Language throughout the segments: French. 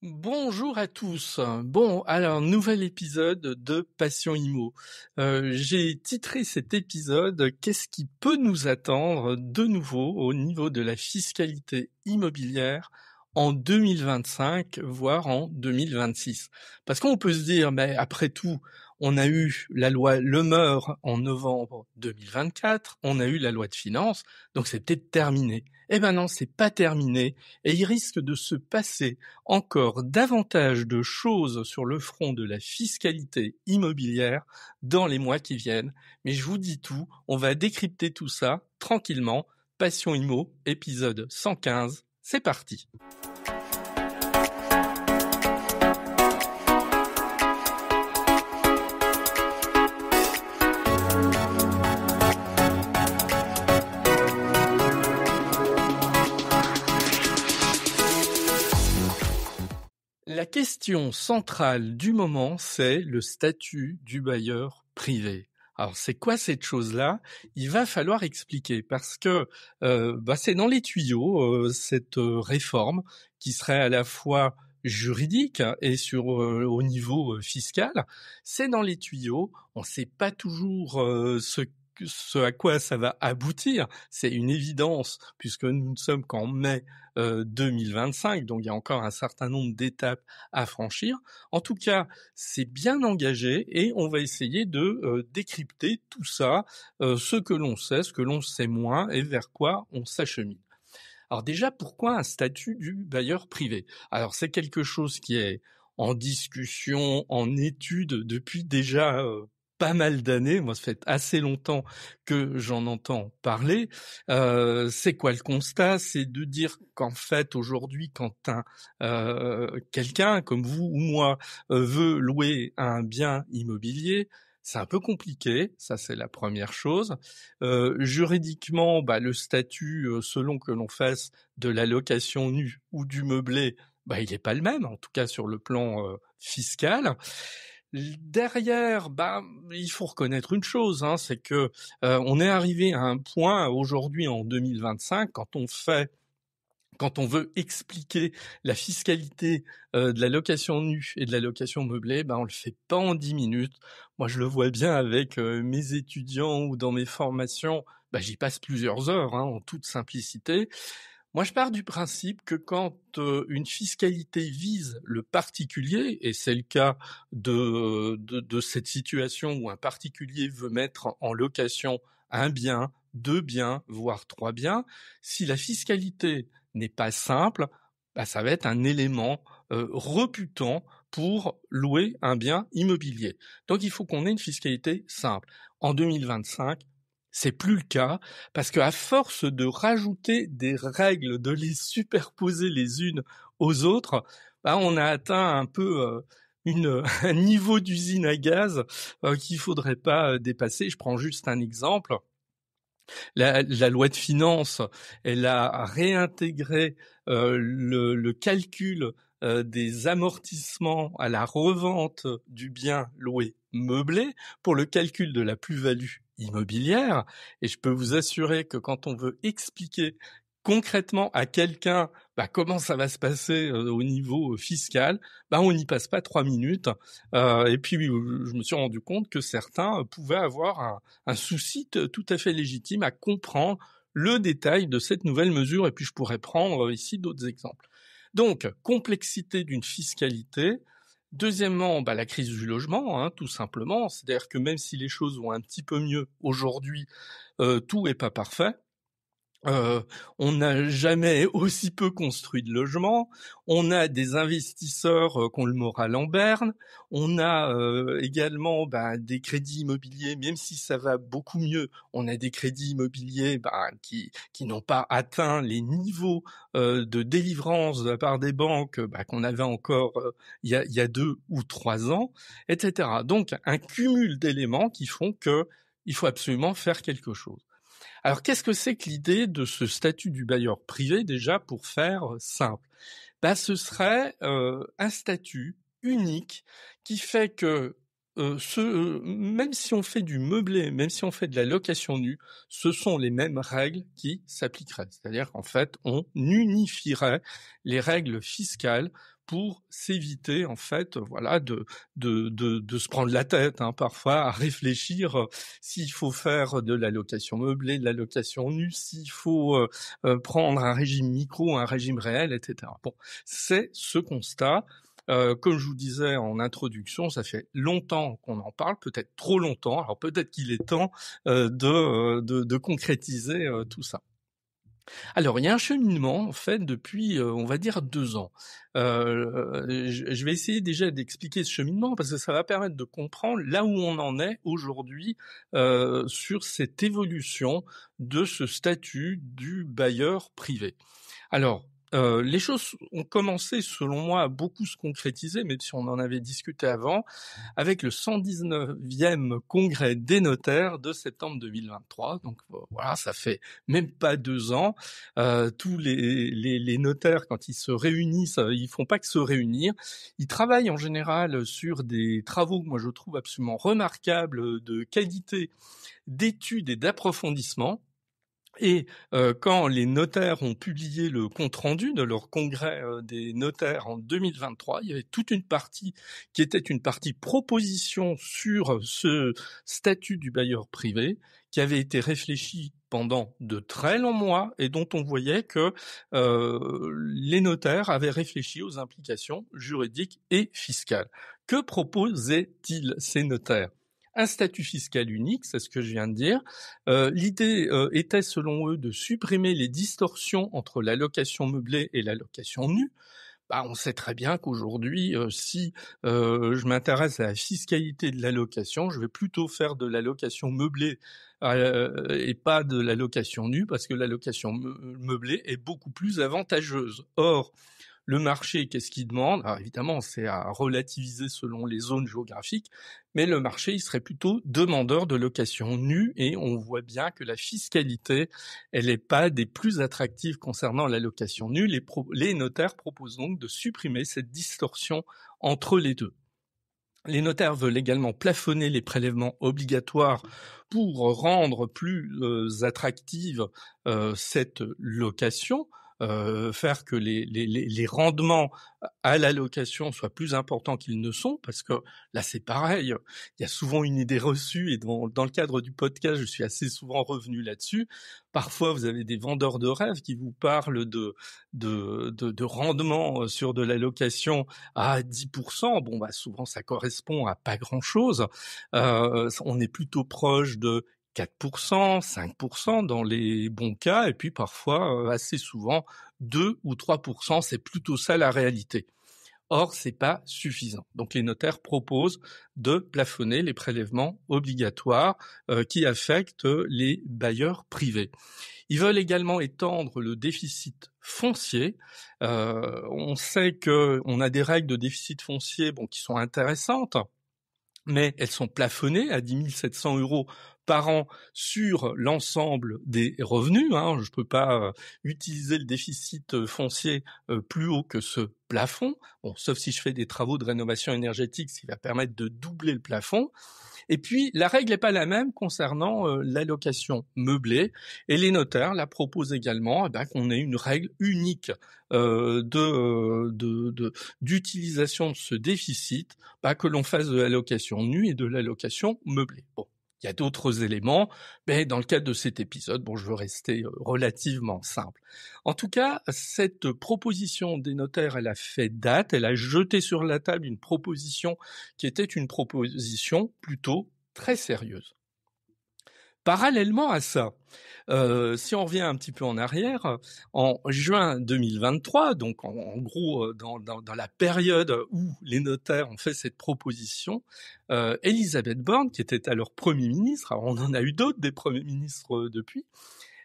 Bonjour à tous. Bon, alors nouvel épisode de Passion Immo. J'ai titré cet épisode «Qu'est-ce qui peut nous attendre de nouveau au niveau de la fiscalité immobilière en 2025, voire en 2026?» Parce qu'on peut se dire, mais après tout, on a eu la loi Le Meur en novembre 2024, on a eu la loi de finances, donc c'est peut-être terminé. Eh ben non, c'est pas terminé, et il risque de se passer encore davantage de choses sur le front de la fiscalité immobilière dans les mois qui viennent. Mais je vous dis tout, on va décrypter tout ça tranquillement. Passion Immo, épisode 115, c'est parti. La question centrale du moment, c'est le statut du bailleur privé. Alors, c'est quoi cette chose-là? Il va falloir expliquer parce que c'est dans les tuyaux, cette réforme qui serait à la fois juridique et au niveau fiscal. C'est dans les tuyaux. On ne sait pas toujours ce à quoi ça va aboutir. C'est une évidence puisque nous ne sommes qu'en mai 2025, donc il y a encore un certain nombre d'étapes à franchir. En tout cas, c'est bien engagé et on va essayer de décrypter tout ça, ce que l'on sait, ce que l'on sait moins et vers quoi on s'achemine. Alors déjà, pourquoi un statut du bailleur privé? Alors c'est quelque chose qui est en discussion, en étude depuis déjà pas mal d'années. Moi, ça fait assez longtemps que j'en entends parler. C'est quoi le constat? C'est de dire qu'en fait, aujourd'hui, quand quelqu'un comme vous ou moi veut louer un bien immobilier, c'est un peu compliqué, ça c'est la première chose. Juridiquement, le statut, selon que l'on fasse de la location nue ou du meublé, il n'est pas le même, en tout cas sur le plan fiscal. Derrière, il faut reconnaître une chose, c'est que on est arrivé à un point aujourd'hui en 2025 quand on veut expliquer la fiscalité de la location nue et de la location meublée, on le fait pas en 10 minutes. Moi, je le vois bien avec mes étudiants ou dans mes formations, j'y passe plusieurs heures en toute simplicité. Moi, je pars du principe que quand une fiscalité vise le particulier, et c'est le cas de cette situation où un particulier veut mettre en location un bien, deux biens, voire trois biens, si la fiscalité n'est pas simple, ça va être un élément rebutant pour louer un bien immobilier. Donc il faut qu'on ait une fiscalité simple. En 2025, c'est plus le cas, parce qu'à force de rajouter des règles, de les superposer les unes aux autres, on a atteint un peu un niveau d'usine à gaz qu'il faudrait pas dépasser. Je prends juste un exemple. La loi de finances, elle a réintégré le calcul des amortissements à la revente du bien loué meublé pour le calcul de la plus-value immobilière. Et je peux vous assurer que quand on veut expliquer concrètement à quelqu'un comment ça va se passer au niveau fiscal, on n'y passe pas 3 minutes. Et puis je me suis rendu compte que certains pouvaient avoir un souci tout à fait légitime à comprendre le détail de cette nouvelle mesure, et puis je pourrais prendre ici d'autres exemples. Donc, complexité d'une fiscalité. Deuxièmement, la crise du logement, tout simplement. C'est-à-dire que même si les choses vont un petit peu mieux aujourd'hui, tout n'est pas parfait. On n'a jamais aussi peu construit de logements, on a des investisseurs qui ont le moral en berne, on a également des crédits immobiliers, même si ça va beaucoup mieux, on a des crédits immobiliers qui n'ont pas atteint les niveaux de délivrance de la part des banques qu'on avait encore il y a 2 ou 3 ans, etc. Donc un cumul d'éléments qui font que il faut absolument faire quelque chose. Alors, qu'est-ce que c'est que l'idée de ce statut du bailleur privé, déjà, pour faire simple? Ce serait un statut unique qui fait que même si on fait du meublé, même si on fait de la location nue, ce sont les mêmes règles qui s'appliqueraient. C'est-à-dire qu'en fait, on unifierait les règles fiscales pour s'éviter en fait, voilà, de se prendre la tête, hein, parfois à réfléchir s'il faut faire de la location meublée, de la location nue, s'il faut prendre un régime micro, un régime réel, etc. Bon, c'est ce constat. Comme je vous disais en introduction, ça fait longtemps qu'on en parle, peut-être trop longtemps. Alors peut-être qu'il est temps de concrétiser tout ça. Alors, il y a un cheminement, en fait, depuis, on va dire 2 ans. Je vais essayer déjà d'expliquer ce cheminement parce que ça va permettre de comprendre là où on en est aujourd'hui, sur cette évolution de ce statut du bailleur privé. Alors, les choses ont commencé, selon moi, à beaucoup se concrétiser, même si on en avait discuté avant, avec le 119e congrès des notaires de septembre 2023. Donc voilà, ça fait même pas 2 ans. Tous les notaires, quand ils se réunissent, ils font pas que se réunir. Ils travaillent en général sur des travaux que moi je trouve absolument remarquables de qualité d'études et d'approfondissement. Et quand les notaires ont publié le compte-rendu de leur congrès des notaires en 2023, il y avait toute une partie qui était une partie proposition sur ce statut du bailleur privé, qui avait été réfléchi pendant de très longs mois et dont on voyait que les notaires avaient réfléchi aux implications juridiques et fiscales. Que proposaient-ils ces notaires ? Un statut fiscal unique, c'est ce que je viens de dire. L'idée était, selon eux, de supprimer les distorsions entre la location meublée et la location nue. On sait très bien qu'aujourd'hui, si je m'intéresse à la fiscalité de la location, je vais plutôt faire de la location meublée et pas de la location nue, parce que la location meublée est beaucoup plus avantageuse. Or, le marché, qu'est-ce qu'il demande ? Alors évidemment, c'est à relativiser selon les zones géographiques, mais le marché, il serait plutôt demandeur de location nue, et on voit bien que la fiscalité, elle n'est pas des plus attractives concernant la location nue. Les notaires proposent donc de supprimer cette distorsion entre les deux. Les notaires veulent également plafonner les prélèvements obligatoires pour rendre plus attractive cette location, faire que les rendements à la location soient plus importants qu'ils ne sont, parce que là c'est pareil, il y a souvent une idée reçue, et dans le cadre du podcast, je suis assez souvent revenu là-dessus. Parfois, vous avez des vendeurs de rêves qui vous parlent de rendement sur de la location à 10%. Bon, souvent ça correspond à pas grand-chose. On est plutôt proche de 4%, 5% dans les bons cas, et puis parfois, assez souvent, 2 ou 3%, c'est plutôt ça la réalité. Or, c'est pas suffisant. Donc les notaires proposent de plafonner les prélèvements obligatoires qui affectent les bailleurs privés. Ils veulent également étendre le déficit foncier. On sait qu'on a des règles de déficit foncier qui sont intéressantes, mais elles sont plafonnées à 10 700 € par an sur l'ensemble des revenus. Je ne peux pas utiliser le déficit foncier plus haut que ce plafond, sauf si je fais des travaux de rénovation énergétique, ce qui va permettre de doubler le plafond. Et puis, la règle n'est pas la même concernant la location meublée, et les notaires la proposent également qu'on ait une règle unique d'utilisation de ce déficit, que l'on fasse de la location nue et de la location meublée. Bon, il y a d'autres éléments, mais dans le cadre de cet épisode, je veux rester relativement simple. En tout cas, cette proposition des notaires, elle a fait date, elle a jeté sur la table une proposition qui était une proposition plutôt très sérieuse. Parallèlement à ça, si on revient un petit peu en arrière, en juin 2023, donc en gros dans la période où les notaires ont fait cette proposition, Elisabeth Borne, qui était alors Premier ministre, alors on en a eu d'autres des Premiers ministres depuis,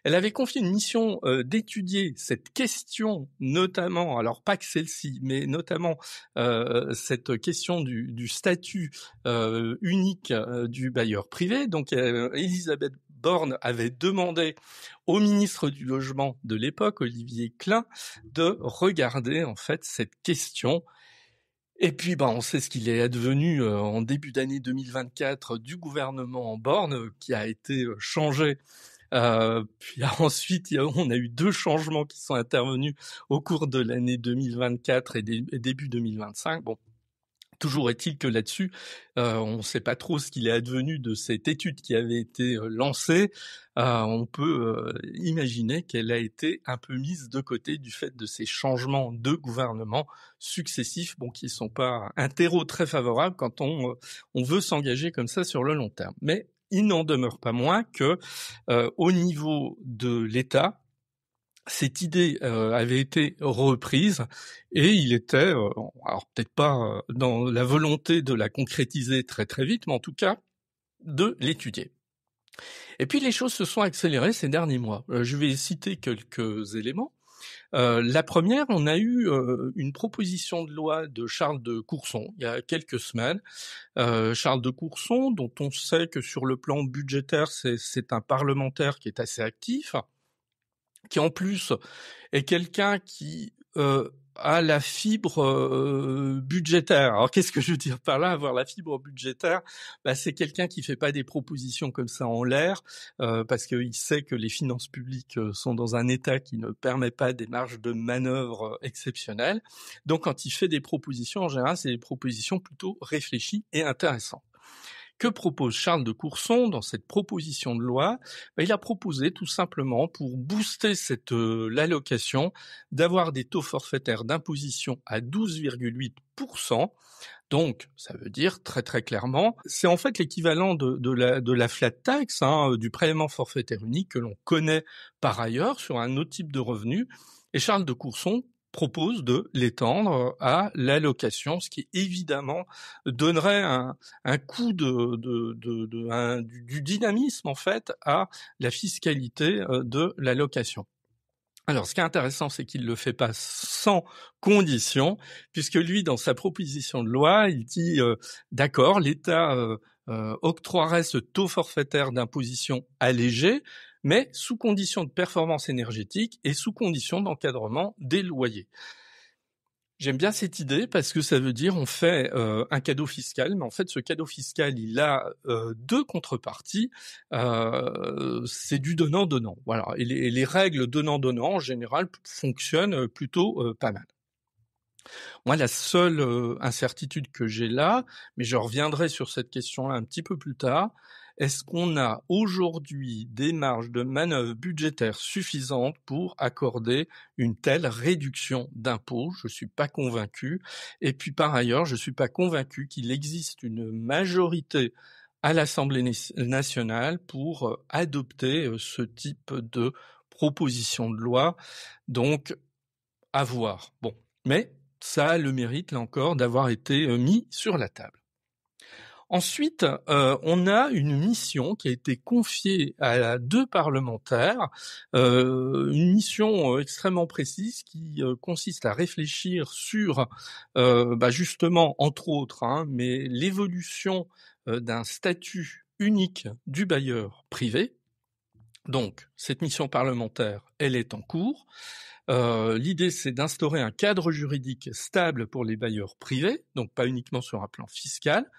elle avait confié une mission d'étudier cette question, notamment, alors pas que celle-ci, mais notamment cette question du statut unique du bailleur privé. Donc Elisabeth Borne avait demandé au ministre du Logement de l'époque, Olivier Klein, de regarder en fait cette question. Et puis on sait ce qu'il est advenu en début d'année 2024 du gouvernement Borne, qui a été changé Puis ensuite, on a eu 2 changements qui sont intervenus au cours de l'année 2024 et début 2025. Bon, toujours est-il que là-dessus, on ne sait pas trop ce qu'il est advenu de cette étude qui avait été lancée. On peut imaginer qu'elle a été un peu mise de côté du fait de ces changements de gouvernement successifs, bon, qui ne sont pas un terreau très favorable quand on veut s'engager comme ça sur le long terme. Mais il n'en demeure pas moins que, au niveau de l'État, cette idée avait été reprise et il était, alors peut-être pas dans la volonté de la concrétiser très très vite, mais en tout cas de l'étudier. Et puis les choses se sont accélérées ces derniers mois. Je vais citer quelques éléments. La première, on a eu une proposition de loi de Charles de Courson il y a quelques semaines. Charles de Courson, dont on sait que sur le plan budgétaire, c'est un parlementaire qui est assez actif, qui en plus est quelqu'un qui a la fibre budgétaire. Alors qu'est-ce que je veux dire par là, avoir la fibre budgétaire? C'est quelqu'un qui fait pas des propositions comme ça en l'air, parce qu'il sait que les finances publiques sont dans un état qui ne permet pas des marges de manœuvre exceptionnelles. Donc quand il fait des propositions, en général, c'est des propositions plutôt réfléchies et intéressantes. Que propose Charles de Courson dans cette proposition de loi? Il a proposé tout simplement, pour booster l'allocation, d'avoir des taux forfaitaires d'imposition à 12,8%. Donc, ça veut dire très très clairement, c'est en fait l'équivalent de la flat tax, du prélèvement forfaitaire unique que l'on connaît par ailleurs sur un autre type de revenu. Et Charles de Courson propose de l'étendre à l'allocation, ce qui évidemment donnerait un coup du dynamisme en fait à la fiscalité de l'allocation. Alors, ce qui est intéressant, c'est qu'il le fait pas sans condition, puisque lui, dans sa proposition de loi, il dit d'accord, l'État octroierait ce taux forfaitaire d'imposition allégé, mais sous condition de performance énergétique et sous condition d'encadrement des loyers. J'aime bien cette idée parce que ça veut dire on fait un cadeau fiscal, mais en fait ce cadeau fiscal il a 2 contreparties. C'est du donnant-donnant. Voilà. Et les règles donnant-donnant en général fonctionnent plutôt pas mal. Moi, la seule incertitude que j'ai là, mais je reviendrai sur cette question-là un petit peu plus tard, est-ce qu'on a aujourd'hui des marges de manœuvre budgétaires suffisantes pour accorder une telle réduction d'impôts? Je suis pas convaincu. Et puis par ailleurs, je suis pas convaincu qu'il existe une majorité à l'Assemblée nationale pour adopter ce type de proposition de loi. Donc, à voir. Bon, mais ça a le mérite, là encore, d'avoir été mis sur la table. Ensuite, on a une mission qui a été confiée à 2 parlementaires, une mission extrêmement précise qui consiste à réfléchir sur, justement, entre autres, mais l'évolution d'un statut unique du bailleur privé. Donc, cette mission parlementaire, elle est en cours. L'idée, c'est d'instaurer un cadre juridique stable pour les bailleurs privés, donc pas uniquement sur un plan fiscal.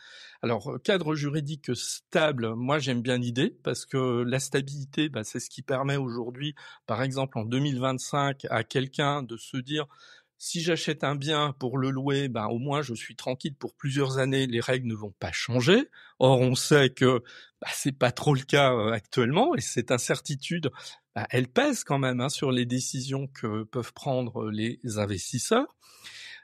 Alors, cadre juridique stable, moi j'aime bien l'idée, parce que la stabilité, c'est ce qui permet aujourd'hui, par exemple en 2025, à quelqu'un de se dire si j'achète un bien pour le louer, au moins je suis tranquille pour plusieurs années, les règles ne vont pas changer. Or, on sait que c'est pas trop le cas actuellement, et cette incertitude, elle pèse quand même sur les décisions que peuvent prendre les investisseurs.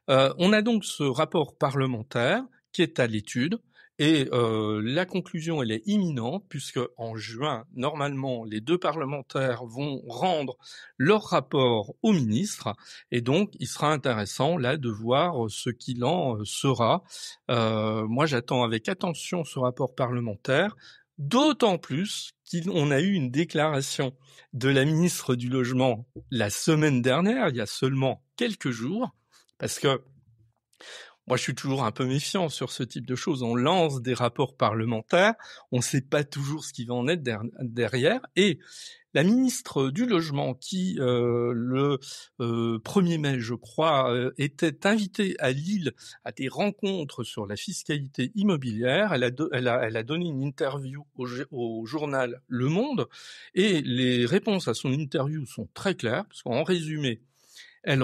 On a donc ce rapport parlementaire qui est à l'étude. Et la conclusion, elle est imminente, puisque en juin, normalement, les 2 parlementaires vont rendre leur rapport au ministre, et donc il sera intéressant là de voir ce qu'il en sera. Moi, j'attends avec attention ce rapport parlementaire, d'autant plus qu'on a eu une déclaration de la ministre du Logement la semaine dernière, il y a seulement quelques jours, parce que moi, je suis toujours un peu méfiant sur ce type de choses. On lance des rapports parlementaires, on ne sait pas toujours ce qui va en être derrière. Et La ministre du Logement qui, le 1er mai, je crois, était invitée à Lille à des rencontres sur la fiscalité immobilière. Elle a donné une interview au journal Le Monde et les réponses à son interview sont très claires, parce qu'en résumé, elle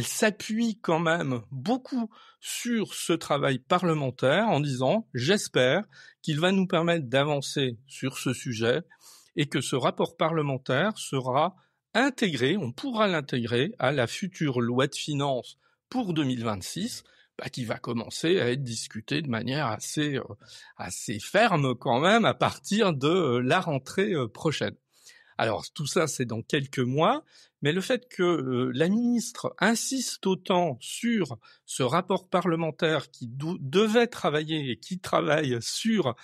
s'appuie quand même beaucoup sur ce travail parlementaire en disant: «J'espère qu'il va nous permettre d'avancer sur ce sujet et que ce rapport parlementaire sera intégré, on pourra l'intégrer à la future loi de finances pour 2026, qui va commencer à être discutée de manière assez ferme quand même à partir de la rentrée prochaine». Alors tout ça, c'est dans quelques mois, mais le fait que la ministre insiste autant sur ce rapport parlementaire qui devait travailler et qui travaille sur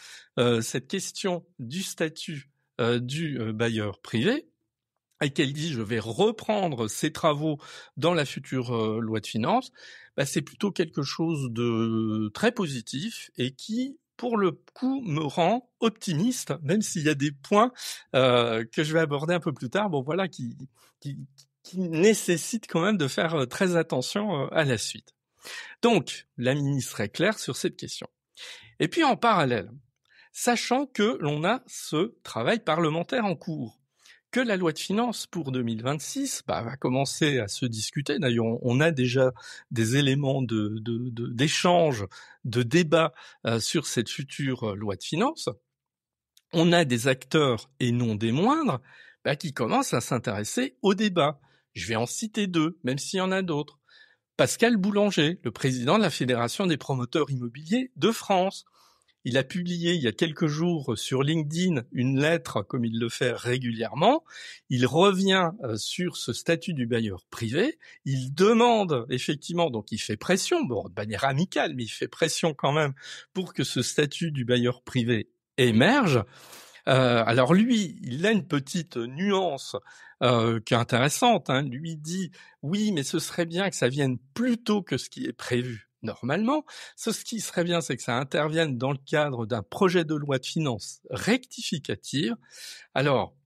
cette question du statut du bailleur privé, et qu'elle dit: «Je vais reprendre ces travaux dans la future loi de finances», c'est plutôt quelque chose de très positif et qui, pour le coup, me rend optimiste, même s'il y a des points que je vais aborder un peu plus tard, voilà, qui qui nécessitent quand même de faire très attention à la suite. Donc, la ministre est claire sur cette question. Et puis en parallèle, sachant que l'on a ce travail parlementaire en cours, que la loi de finances pour 2026 va commencer à se discuter. D'ailleurs, on a déjà des éléments d'échange, de débat sur cette future loi de finances. On a des acteurs, et non des moindres, qui commencent à s'intéresser au débat. Je vais en citer 2, même s'il y en a d'autres. Pascal Boulanger, le président de la Fédération des promoteurs immobiliers de France. Il a publié il y a quelques jours sur LinkedIn une lettre, comme il le fait régulièrement. Il revient sur ce statut du bailleur privé. Il demande effectivement, donc il fait pression, de manière amicale, mais il fait pression quand même pour que ce statut du bailleur privé émerge. Alors lui, il a une petite nuance qui est intéressante. Lui dit: oui, mais ce serait bien que ça vienne plus tôt que ce qui est prévu normalement. Ce qui serait bien, c'est que ça intervienne dans le cadre d'un projet de loi de finances rectificative. Alors,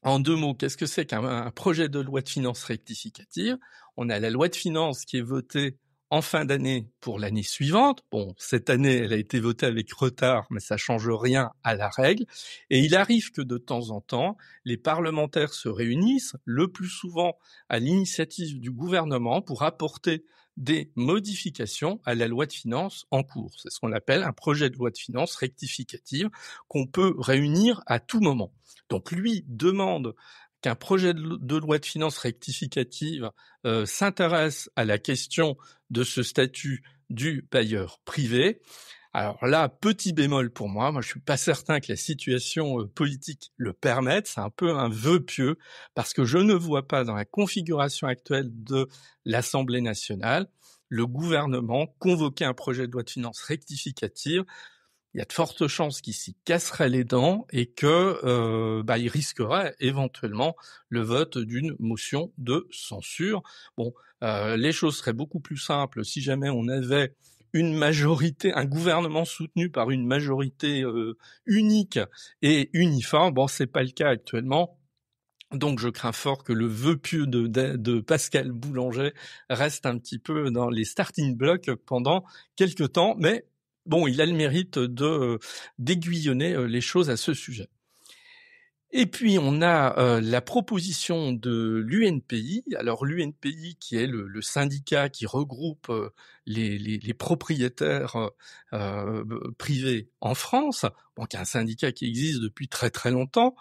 en 2 mots, qu'est-ce que c'est qu'un projet de loi de finances rectificative? On a la loi de finances qui est votée en fin d'année pour l'année suivante. Cette année, elle a été votée avec retard, mais ça change rien à la règle. Et il arrive que de temps en temps, les parlementaires se réunissent, le plus souvent à l'initiative du gouvernement, pour apporter des modifications à la loi de finances en cours. C'est ce qu'on appelle un projet de loi de finances rectificative qu'on peut réunir à tout moment. Donc lui demande qu'un projet de loi de finances rectificative s'intéresse à la question de ce statut du bailleur privé. Alors là, petit bémol pour moi, je suis pas certain que la situation politique le permette, c'est un peu un vœu pieux, parce que je ne vois pas dans la configuration actuelle de l'Assemblée nationale le gouvernement convoquer un projet de loi de finances rectificative. Il y a de fortes chances qu'il s'y casserait les dents et que il risquerait éventuellement le vote d'une motion de censure. Les choses seraient beaucoup plus simples si jamais on avait une majorité, un gouvernement soutenu par une majorité unique et uniforme. C'est pas le cas actuellement. Donc je crains fort que le vœu pieux de Pascal Boulanger reste un petit peu dans les starting blocks pendant quelque temps, mais il a le mérite d'aiguillonner les choses à ce sujet. Et puis on a la proposition de l'UNPI. Alors l'UNPI, qui est le syndicat qui regroupe les propriétaires privés en France, qui est un syndicat qui existe depuis très très longtemps.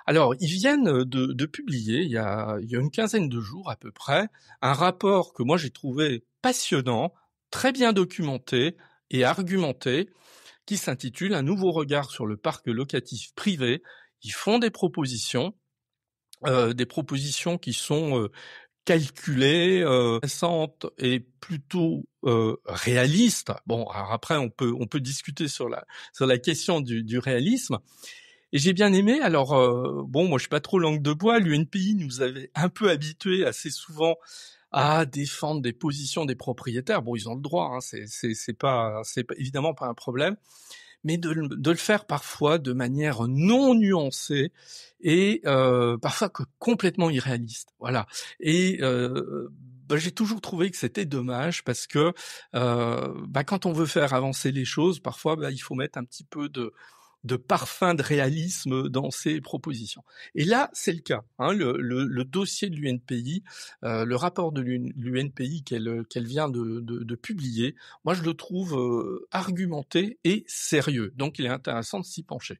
Alors, ils viennent de publier, il y a une quinzaine de jours à peu près, un rapport que moi j'ai trouvé passionnant, très bien documenté et argumenté, qui s'intitule « Un nouveau regard sur le parc locatif privé ». Ils font des propositions qui sont calculées, intéressantes et plutôt réalistes. Alors après on peut discuter sur la question du réalisme. Et j'ai bien aimé. Alors, moi je suis pas trop langue de bois. L'UNPI nous avait un peu habitués assez souvent à défendre des positions des propriétaires. Ils ont le droit, c'est évidemment pas un problème. mais de le faire parfois de manière non nuancée et parfois complètement irréaliste. Voilà. Et j'ai toujours trouvé que c'était dommage parce que quand on veut faire avancer les choses, parfois il faut mettre un petit peu de parfum de réalisme dans ses propositions. Et là, c'est le cas. Le dossier de l'UNPI, le rapport de l'UNPI qu'elle vient de publier, moi je le trouve argumenté et sérieux. Donc il est intéressant de s'y pencher.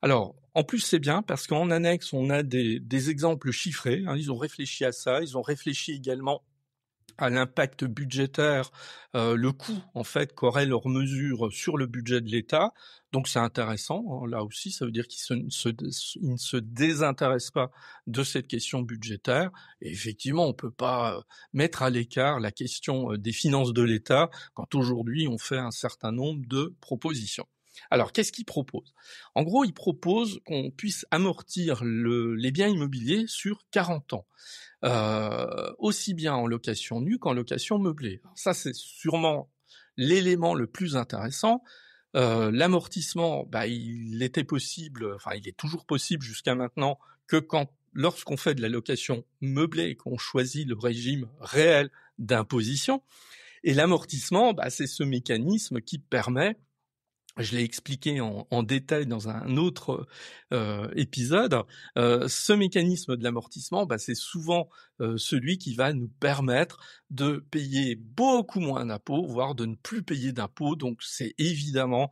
Alors, en plus, c'est bien parce qu'en annexe, on a des exemples chiffrés. Ils ont réfléchi à ça. Ils ont réfléchi également à l'impact budgétaire, le coût en fait qu'auraient leurs mesures sur le budget de l'État. Donc c'est intéressant, là aussi, ça veut dire qu'ils ne se désintéressent pas de cette question budgétaire. Et effectivement, on peut pas mettre à l'écart la question des finances de l'État quand aujourd'hui on fait un certain nombre de propositions. Alors, qu'est-ce qu'ils proposent ? En gros, ils proposent qu'on puisse amortir les biens immobiliers sur 40 ans. Aussi bien en location nue qu'en location meublée. Alors ça, c'est sûrement l'élément le plus intéressant. L'amortissement, il était possible, enfin il est toujours possible jusqu'à maintenant que lorsqu'on fait de la location meublée et qu'on choisit le régime réel d'imposition. Et l'amortissement, c'est ce mécanisme qui permet, je l'ai expliqué en détail dans un autre épisode, ce mécanisme de l'amortissement, c'est souvent celui qui va nous permettre de payer beaucoup moins d'impôts, voire de ne plus payer d'impôts. Donc c'est évidemment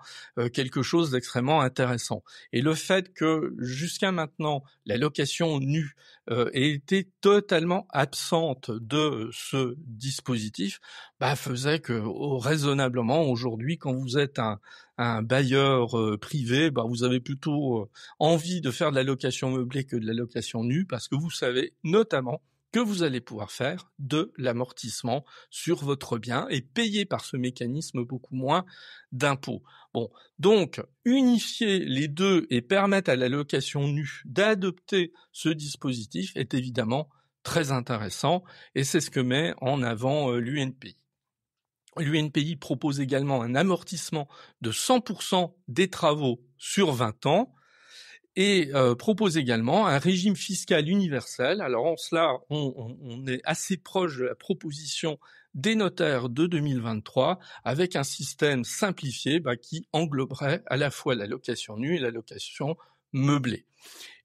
quelque chose d'extrêmement intéressant. Et le fait que jusqu'à maintenant, la location nue ait été totalement absente de ce dispositif, faisait que raisonnablement aujourd'hui, quand vous êtes un bailleur privé, vous avez plutôt envie de faire de la location meublée que de la location nue, parce que vous savez notamment que vous allez pouvoir faire de l'amortissement sur votre bien et payer par ce mécanisme beaucoup moins d'impôts. Bon, donc unifier les deux et permettre à la location nue d'adopter ce dispositif est évidemment très intéressant, et c'est ce que met en avant l'UNPI. L'UNPI propose également un amortissement de 100% des travaux sur 20 ans et propose également un régime fiscal universel. Alors en cela, on est assez proche de la proposition des notaires de 2023 avec un système simplifié qui engloberait à la fois la location nue et la location meublée.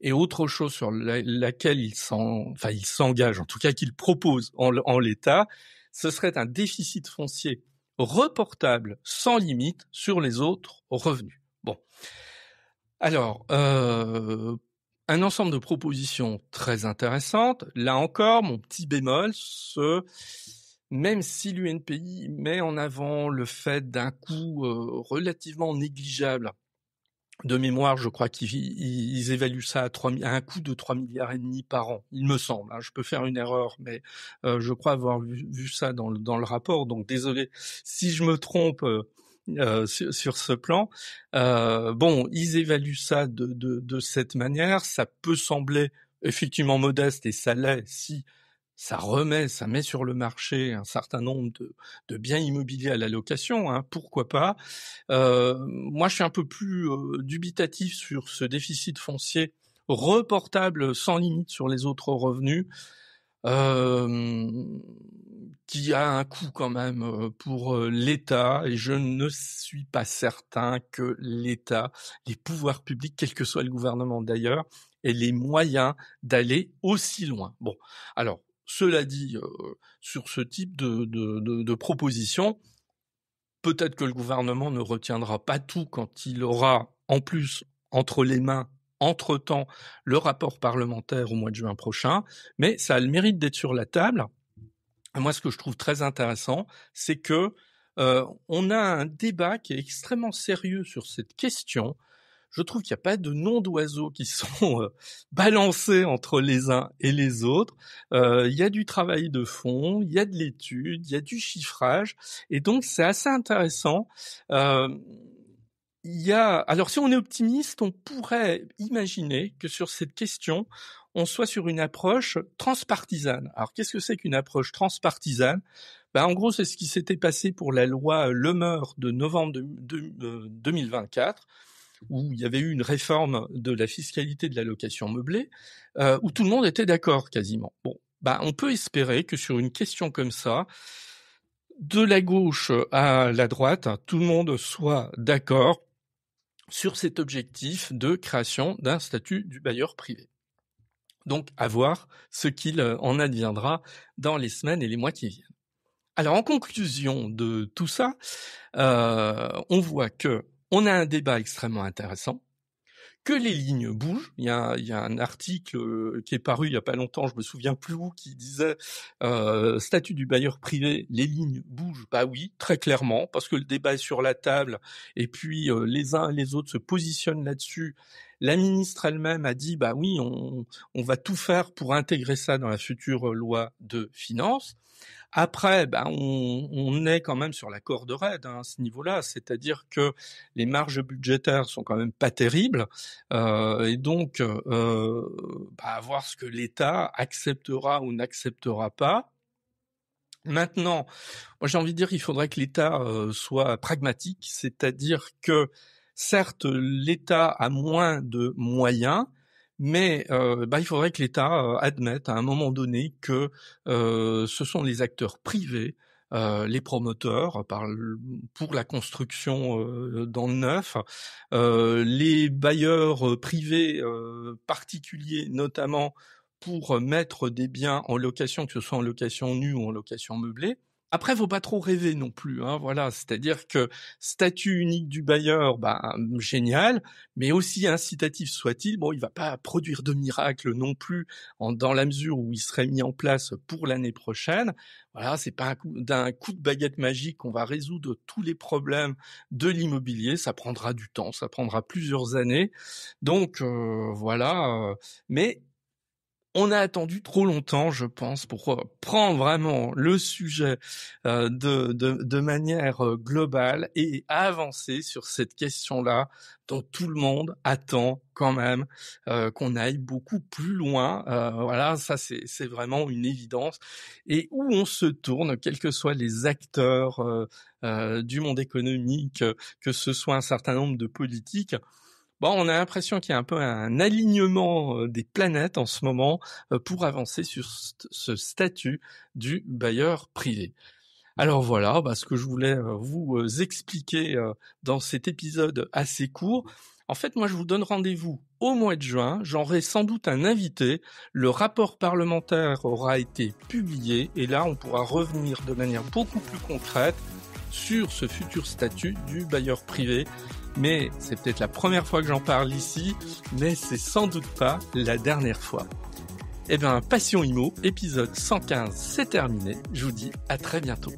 Et autre chose sur laquelle il s'engage, en tout cas qu'il propose en l'état, ce serait un déficit foncier reportable sans limite sur les autres revenus. Bon. Alors, un ensemble de propositions très intéressantes. Là encore, mon petit bémol, même si l'UNPI met en avant le fait d'un coût relativement négligeable, de mémoire, je crois qu'ils évaluent ça à un coût de 3,5 milliards par an, il me semble. Je peux faire une erreur, mais je crois avoir vu ça dans le rapport. Donc désolé si je me trompe sur ce plan. Ils évaluent ça de cette manière. Ça peut sembler effectivement modeste, et ça l'est si ça met sur le marché un certain nombre de biens immobiliers à la location, pourquoi pas. Moi, je suis un peu plus dubitatif sur ce déficit foncier reportable sans limite sur les autres revenus, qui a un coût quand même pour l'État, et je ne suis pas certain que l'État, les pouvoirs publics, quel que soit le gouvernement d'ailleurs, aient les moyens d'aller aussi loin. Bon, alors, cela dit, sur ce type de proposition, peut-être que le gouvernement ne retiendra pas tout quand il aura, en plus, entre les mains, entre-temps, le rapport parlementaire au mois de juin prochain, mais ça a le mérite d'être sur la table. Moi, ce que je trouve très intéressant, c'est que on a un débat qui est extrêmement sérieux sur cette question. Je trouve qu'il n'y a pas de noms d'oiseaux qui sont balancés entre les uns et les autres. Il y a du travail de fond, il y a de l'étude, il y a du chiffrage, et donc c'est assez intéressant. Alors si on est optimiste, on pourrait imaginer que sur cette question, on soit sur une approche transpartisane. Alors qu'est-ce que c'est qu'une approche transpartisane ? En gros, c'est ce qui s'était passé pour la loi Lemeur de novembre 2024, où il y avait eu une réforme de la fiscalité de la location meublée, où tout le monde était d'accord quasiment. Bon, on peut espérer que sur une question comme ça, de la gauche à la droite, tout le monde soit d'accord sur cet objectif de création d'un statut du bailleur privé. Donc, à voir ce qu'il en adviendra dans les semaines et les mois qui viennent. Alors, en conclusion de tout ça, on voit que on a un débat extrêmement intéressant, que les lignes bougent. Il y a un article qui est paru il y a pas longtemps, je me souviens plus où, qui disait statut du bailleur privé, les lignes bougent. Bah oui, très clairement, parce que le débat est sur la table, et puis les uns et les autres se positionnent là-dessus. La ministre elle-même a dit bah oui, on va tout faire pour intégrer ça dans la future loi de finances. Après, on est quand même sur la corde raide à ce niveau-là, c'est-à-dire que les marges budgétaires sont quand même pas terribles, et donc à voir ce que l'État acceptera ou n'acceptera pas. Maintenant, moi j'ai envie de dire qu'il faudrait que l'État soit pragmatique, c'est-à-dire que certes l'État a moins de moyens, mais il faudrait que l'État admette à un moment donné que ce sont les acteurs privés, les promoteurs pour la construction dans le neuf, les bailleurs privés particuliers notamment pour mettre des biens en location, que ce soit en location nue ou en location meublée. Après, faut pas trop rêver non plus, hein, voilà. C'est-à-dire que statut unique du bailleur, génial, mais aussi incitatif soit-il, il va pas produire de miracle non plus dans la mesure où il serait mis en place pour l'année prochaine. Voilà, c'est pas d'un coup de baguette magique qu'on va résoudre tous les problèmes de l'immobilier. Ça prendra du temps, ça prendra plusieurs années. Donc voilà, mais on a attendu trop longtemps, je pense, pour prendre vraiment le sujet de manière globale et avancer sur cette question-là dont tout le monde attend quand même qu'on aille beaucoup plus loin. Voilà, ça c'est vraiment une évidence. Et où on se tourne, quels que soient les acteurs du monde économique, que ce soit un certain nombre de politiques, on a l'impression qu'il y a un peu un alignement des planètes en ce moment pour avancer sur ce statut du bailleur privé. Alors voilà, ce que je voulais vous expliquer dans cet épisode assez court. En fait, moi, je vous donne rendez-vous au mois de juin. J'aurai sans doute un invité. Le rapport parlementaire aura été publié et là, on pourra revenir de manière beaucoup plus concrète sur ce futur statut du bailleur privé. Mais c'est peut-être la première fois que j'en parle ici, mais c'est sans doute pas la dernière fois. Passion Immo, épisode 115, c'est terminé. Je vous dis à très bientôt.